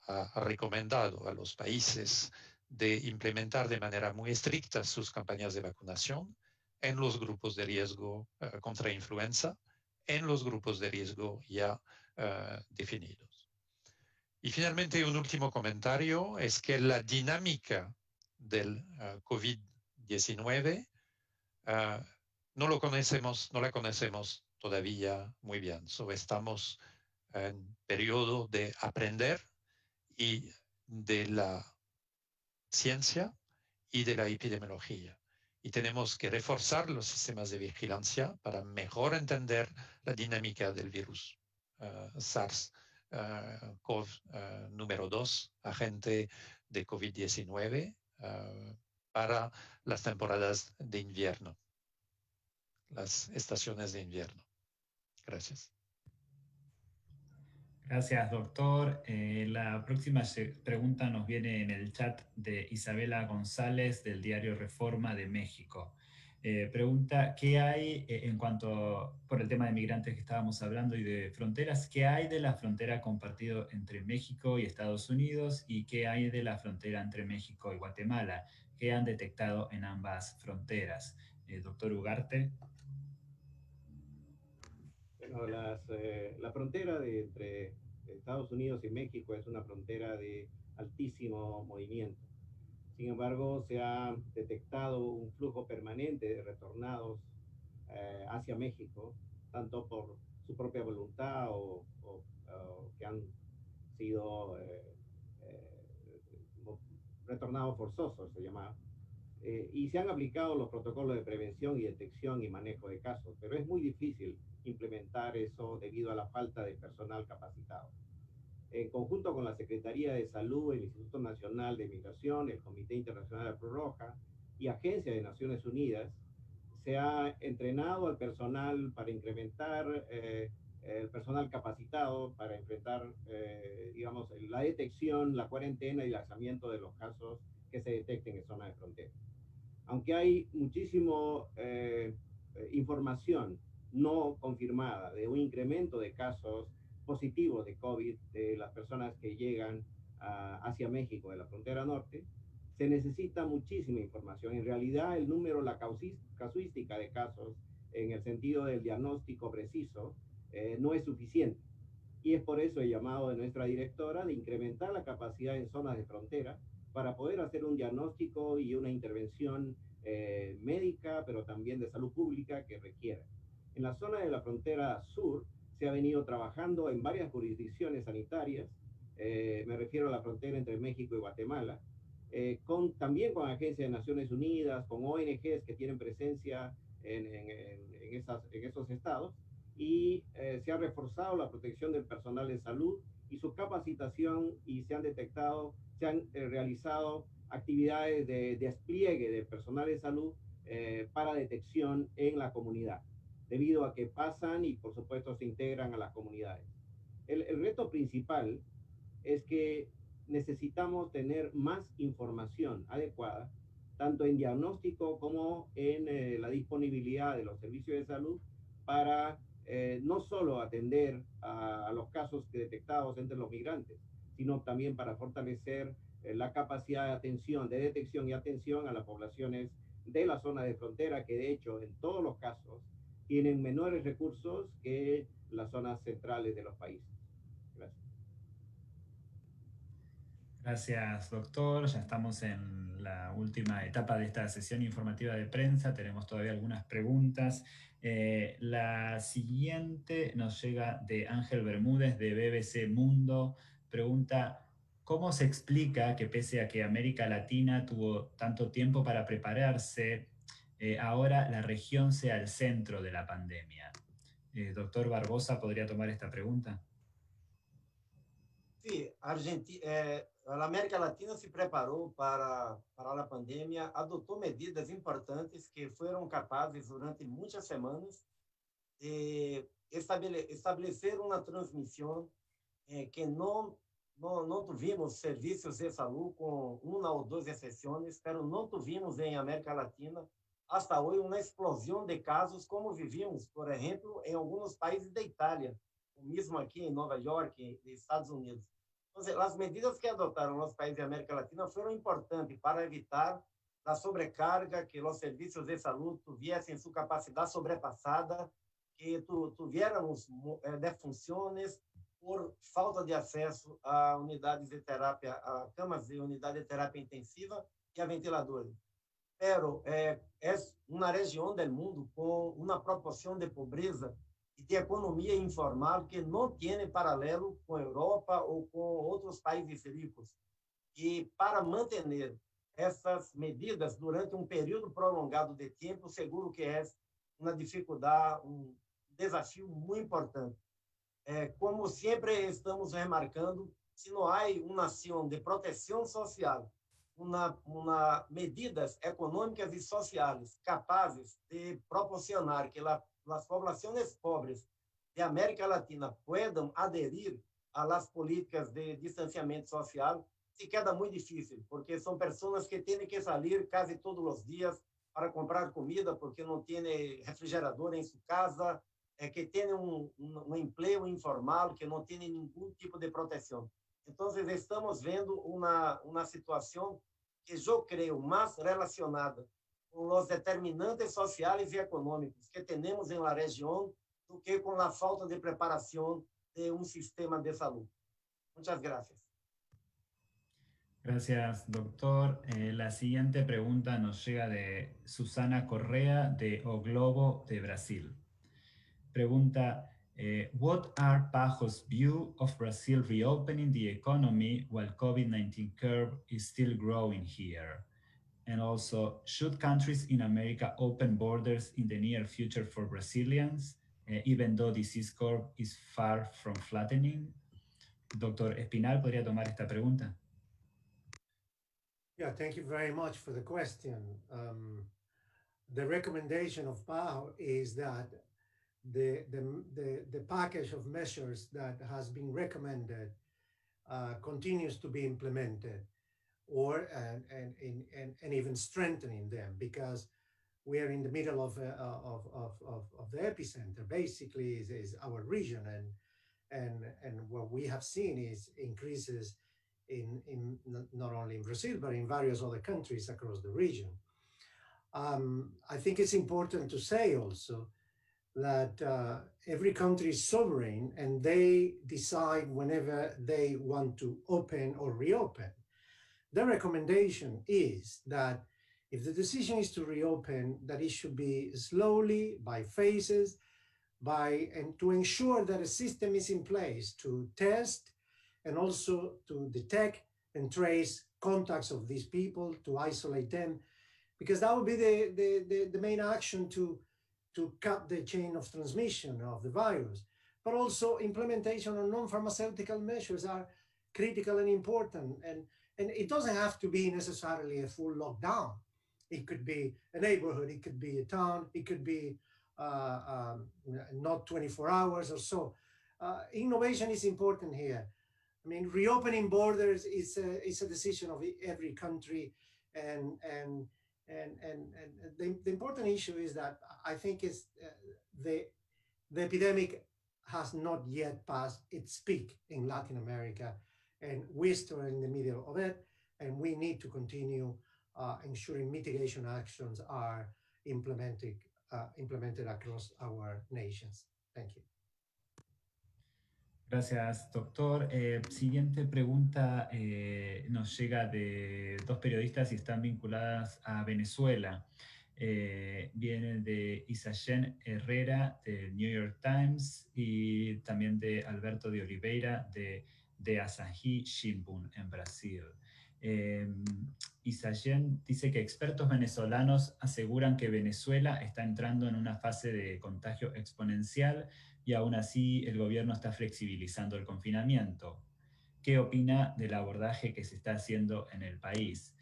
ha recomendado a los países de implementar de manera muy estricta sus campañas de vacunación en los grupos de riesgo contra influenza, en los grupos de riesgo ya definidos. Y finalmente, un último comentario es que la dinámica del COVID-19 no la conocemos todavía muy bien. Estamos en periodo de aprender y de la ciencia y de la epidemiología. Y tenemos que reforzar los sistemas de vigilancia para mejor entender la dinámica del virus SARS-CoV número 2, agente de COVID-19, para las temporadas de invierno, las estaciones de invierno. Gracias. Gracias, doctor. La próxima pregunta nos viene en el chat de Isabela González del diario Reforma de México. Pregunta, ¿qué hay en cuanto, por el tema de migrantes que estábamos hablando y de fronteras, qué hay de la frontera compartida entre México y Estados Unidos y qué hay de la frontera entre México y Guatemala? ¿Qué han detectado en ambas fronteras? Doctor Ugarte. Bueno, la frontera entre Estados Unidos y México es una frontera de altísimo movimiento. Sin embargo, se ha detectado un flujo permanente de retornados hacia México, tanto por su propia voluntad o que han sido retornados forzosos, se llama. Y se han aplicado los protocolos de prevención y detección y manejo de casos, pero es muy difícil implementar eso debido a la falta de personal capacitado. En conjunto con la Secretaría de Salud, el Instituto Nacional de Migración, el Comité Internacional de la Cruz Roja y Agencia de Naciones Unidas, se ha entrenado al personal para incrementar el personal capacitado para enfrentar, digamos, la detección, la cuarentena y el aislamiento de los casos que se detecten en zonas de frontera. Aunque hay muchísimo información no confirmada de un incremento de casos positivos de COVID de las personas que llegan hacia México de la frontera norte, se necesita muchísima información. En realidad, el número, la casuística de casos, en el sentido del diagnóstico preciso, no es suficiente. Y es por eso el llamado de nuestra directora de incrementar la capacidad en zonas de frontera para poder hacer un diagnóstico y una intervención médica, pero también de salud pública que requiera. En la zona de la frontera sur se ha venido trabajando en varias jurisdicciones sanitarias, me refiero a la frontera entre México y Guatemala, también con agencias de Naciones Unidas, con ONGs que tienen presencia en esos estados, y se ha reforzado la protección del personal de salud y su capacitación, y se han realizado actividades de despliegue de personal de salud para detección en la comunidad, debido a que pasan y por supuesto se integran a las comunidades. El reto principal es que necesitamos tener más información adecuada, tanto en diagnóstico como en la disponibilidad de los servicios de salud para no solo atender a los casos detectados entre los migrantes, sino también para fortalecer la capacidad de atención, de detección y atención a las poblaciones de la zona de frontera, que de hecho en todos los casos tienen menores recursos que las zonas centrales de los países. Gracias. Gracias, doctor. Ya estamos en la última etapa de esta sesión informativa de prensa. Tenemos todavía algunas preguntas. La siguiente nos llega de Ángel Bermúdez, de BBC Mundo. Pregunta: ¿cómo se explica que pese a que América Latina tuvo tanto tiempo para prepararse, ahora la región sea el centro de la pandemia? Doctor Barbosa, ¿podría tomar esta pregunta? Sí, a América Latina se preparou para a pandemia, adotou medidas importantes que foram capazes, durante muitas semanas, de estabelecer uma transmissão que não tivemos serviços de saúde, com uma ou duas exceções, mas não tivemos em América Latina, hasta hoje, uma explosão de casos, como vivíamos, por exemplo, em alguns países da Itália, mesmo aqui em Nova York, nos Estados Unidos. Então, as medidas que adotaram os países da América Latina foram importantes para evitar a sobrecarga, que os serviços de saúde tivessem sua capacidade sobrepassada, que tuviéramos defunções por falta de acesso a unidades de terapia, a camas de unidade de terapia intensiva e a ventiladores. Pero é uma região do mundo com uma proporção de pobreza e de economia informal que não tem paralelo com a Europa ou com outros países ricos. E para manter essas medidas durante um período prolongado de tempo, seguro que é uma dificuldade, um desafio muito importante. Como sempre estamos remarcando, se não há uma ação de proteção social, medidas econômicas e sociais capazes de proporcionar que as populações pobres de América Latina puedan aderir a las políticas de distanciamento social, se queda muito difícil, porque são pessoas que têm que sair quase todos os dias para comprar comida, porque não tem refrigerador em sua casa, que têm um emprego informal, que não têm nenhum tipo de proteção. Então, estamos vendo uma situação que eu creio mais relacionada com os determinantes sociais e econômicos que temos na região do que com a falta de preparação de um sistema de saúde. Muchas gracias. Gracias, doctor. La siguiente pregunta nos llega de Susana Correa, de O Globo, de Brasil. Pregunta: What are PAHO's view of Brazil reopening the economy while COVID-19 curve is still growing here? And also, should countries in America open borders in the near future for Brazilians, even though disease curve is far from flattening? Doctor Espinal, ¿podría tomar esta pregunta? Yeah, thank you very much for the question. The recommendation of PAHO is that the package of measures that has been recommended continues to be implemented, or and even strengthening them, because we are in the middle of the epicenter. Basically, is our region, and what we have seen is increases in not only in Brazil but in various other countries across the region. I think it's important to say also that every country is sovereign and they decide whenever they want to open or reopen. The recommendation is that if the decision is to reopen, that it should be slowly, by phases, and to ensure that a system is in place to test and also to detect and trace contacts of these people, to isolate them, because that would be the main action to cut the chain of transmission of the virus. But also implementation of non-pharmaceutical measures are critical and important. And it doesn't have to be necessarily a full lockdown. It could be a neighborhood, it could be a town, it could be not 24 hours or so. Innovation is important here. I mean, reopening borders is a decision of every country, and the important issue is that I think is the epidemic has not yet passed its peak in Latin America, and we're still in the middle of it, and we need to continue ensuring mitigation actions are implemented across our nations. Thank you. Gracias, doctor. Siguiente pregunta nos llega de dos periodistas y están vinculadas a Venezuela. Viene de Isayen Herrera del New York Times y también de Alberto de Oliveira de Asahi Shimbun en Brasil. Isayen dice que expertos venezolanos aseguran que Venezuela está entrando en una fase de contagio exponencial y aún así el gobierno está flexibilizando el confinamiento. ¿Qué opina del abordaje que se está haciendo en el país?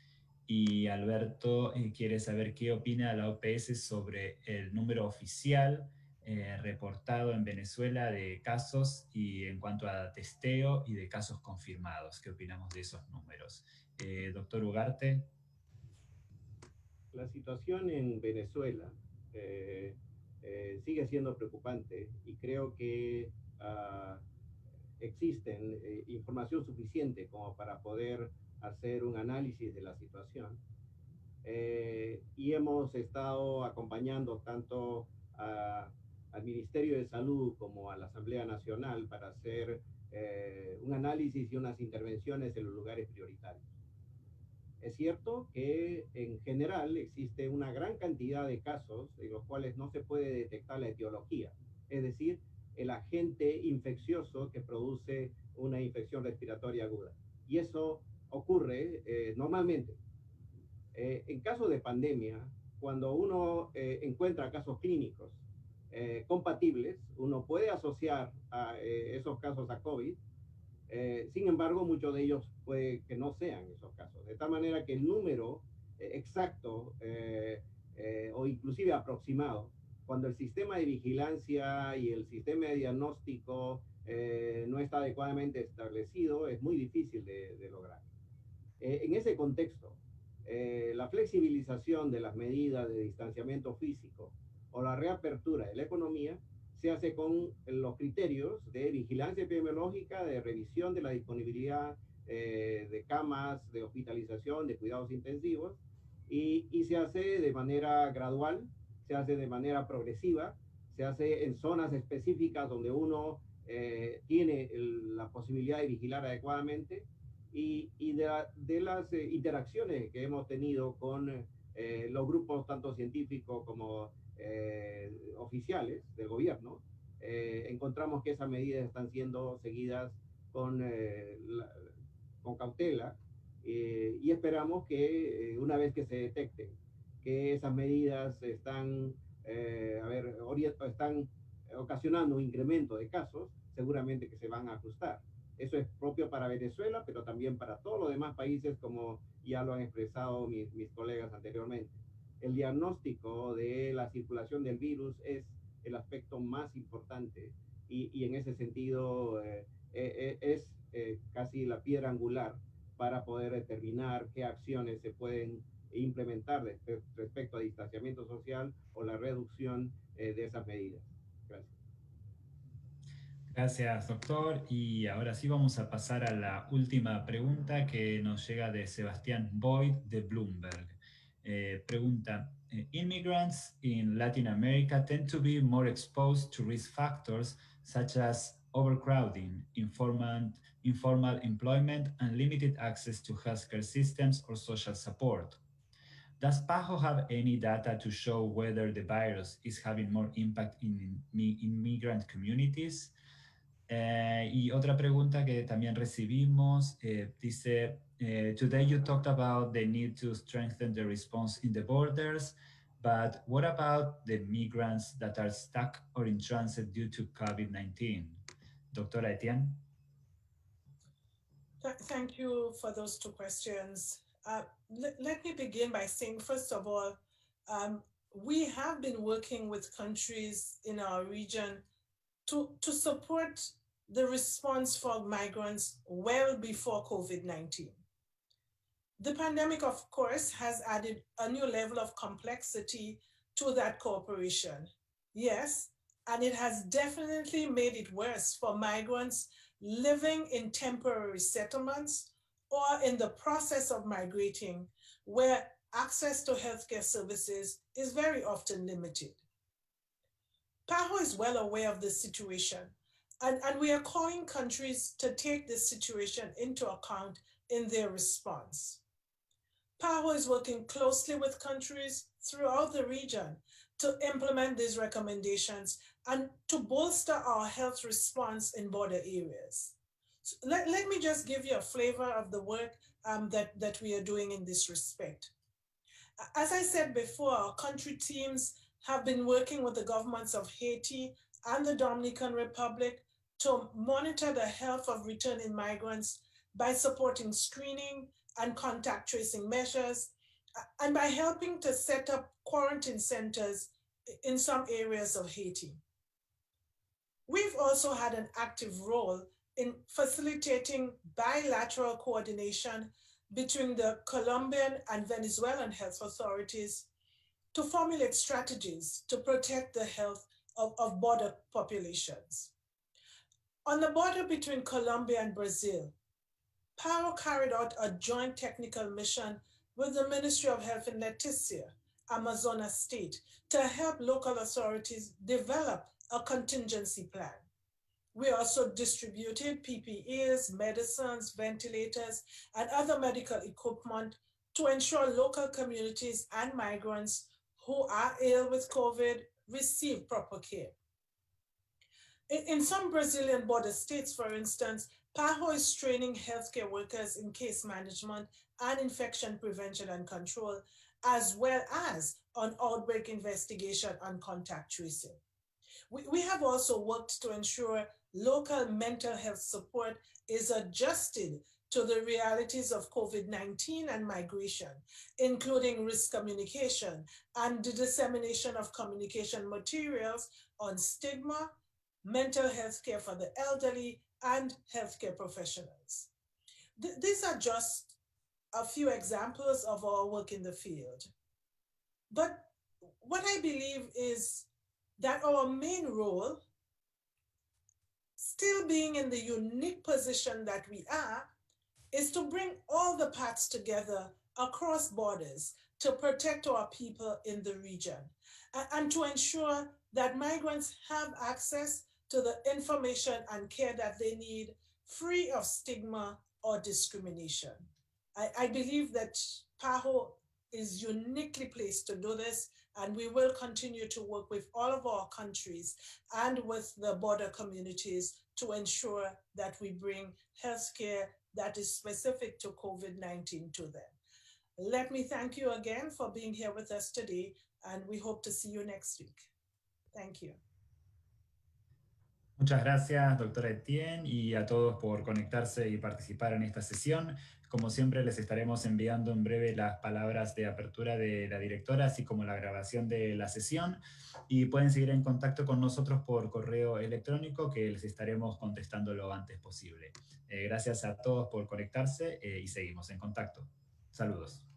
Y Alberto quiere saber qué opina la OPS sobre el número oficial reportado en Venezuela de casos y en cuanto a testeo y de casos confirmados. ¿Qué opinamos de esos números? Doctor Ugarte. La situación en Venezuela sigue siendo preocupante y creo que existen información suficiente como para poder hacer un análisis de la situación. Y hemos estado acompañando tanto al Ministerio de Salud como a la Asamblea Nacional para hacer un análisis y unas intervenciones en los lugares prioritarios. Es cierto que en general existe una gran cantidad de casos en los cuales no se puede detectar la etiología, es decir, el agente infeccioso que produce una infección respiratoria aguda. Y eso ocurre normalmente. En caso de pandemia, cuando uno encuentra casos clínicos compatibles, uno puede asociar a esos casos a COVID. Sin embargo, muchos de ellos puede que no sean esos casos. De tal manera que el número exacto o inclusive aproximado, cuando el sistema de vigilancia y el sistema de diagnóstico no está adecuadamente establecido, es muy difícil de lograr. En ese contexto, la flexibilización de las medidas de distanciamiento físico o la reapertura de la economía se hace con los criterios de vigilancia epidemiológica, de revisión de la disponibilidad de camas, de hospitalización, de cuidados intensivos, y se hace de manera gradual, se hace de manera progresiva, se hace en zonas específicas donde uno tiene la posibilidad de vigilar adecuadamente, y de las interacciones que hemos tenido con los grupos tanto científicos como oficiales del gobierno, encontramos que esas medidas están siendo seguidas con cautela y esperamos que una vez que se detecten que esas medidas están, están ocasionando un incremento de casos, seguramente que se van a ajustar. Eso es propio para Venezuela, pero también para todos los demás países, como ya lo han expresado mis colegas anteriormente. El diagnóstico de la circulación del virus es el aspecto más importante y en ese sentido es casi la piedra angular para poder determinar qué acciones se pueden implementar respecto a distanciamiento social o la reducción de esas medidas. Gracias. Gracias, doctor. Y ahora sí vamos a pasar a la última pregunta que nos llega de Sebastián Boyd de Bloomberg. Pregunta, immigrants in Latin America tend to be more exposed to risk factors such as overcrowding, informal employment, and limited access to healthcare systems or social support. Does PAHO have any data to show whether the virus is having more impact in immigrant communities? Y otra pregunta que también recibimos dice, today you talked about the need to strengthen the response in the borders, but what about the migrants that are stuck or in transit due to COVID-19? Doctora Etienne? Thank you for those two questions. Let me begin by saying, first of all, we have been working with countries in our region to support the response for migrants well before COVID-19. The pandemic, of course, has added a new level of complexity to that cooperation. Yes, and it has definitely made it worse for migrants living in temporary settlements or in the process of migrating, where access to healthcare services is very often limited. PAHO is well aware of this situation, and we are calling countries to take this situation into account in their response. PAHO is working closely with countries throughout the region to implement these recommendations and to bolster our health response in border areas. So let me just give you a flavor of the work that we are doing in this respect. As I said before, our country teams have been working with the governments of Haiti and the Dominican Republic to monitor the health of returning migrants by supporting screening and contact tracing measures, and by helping to set up quarantine centers in some areas of Haiti. We've also had an active role in facilitating bilateral coordination between the Colombian and Venezuelan health authorities to formulate strategies to protect the health of border populations. On the border between Colombia and Brazil, PAHO carried out a joint technical mission with the Ministry of Health in Leticia, Amazonas State, to help local authorities develop a contingency plan. We also distributed PPEs, medicines, ventilators, and other medical equipment to ensure local communities and migrants who are ill with COVID receive proper care. In some Brazilian border states, for instance, PAHO is training healthcare workers in case management and infection prevention and control, as well as on outbreak investigation and contact tracing. We have also worked to ensure local mental health support is adjusted to the realities of COVID-19 and migration, including risk communication and the dissemination of communication materials on stigma, mental health care for the elderly, and healthcare professionals. These are just a few examples of our work in the field. But what I believe is that our main role, still being in the unique position that we are, is to bring all the parts together across borders to protect our people in the region and to ensure that migrants have access to the information and care that they need, free of stigma or discrimination. I believe that PAHO is uniquely placed to do this, And we will continue to work with all of our countries and with the border communities to ensure that we bring healthcare that is specific to COVID-19 to them. Let me thank you again for being here with us today, and we hope to see you next week. Thank you. Muchas gracias, doctora Etienne, y a todos por conectarse y participar en esta sesión. Como siempre, les estaremos enviando en breve las palabras de apertura de la directora, así como la grabación de la sesión. Y pueden seguir en contacto con nosotros por correo electrónico, que les estaremos contestando lo antes posible. Gracias a todos por conectarse y seguimos en contacto. Saludos.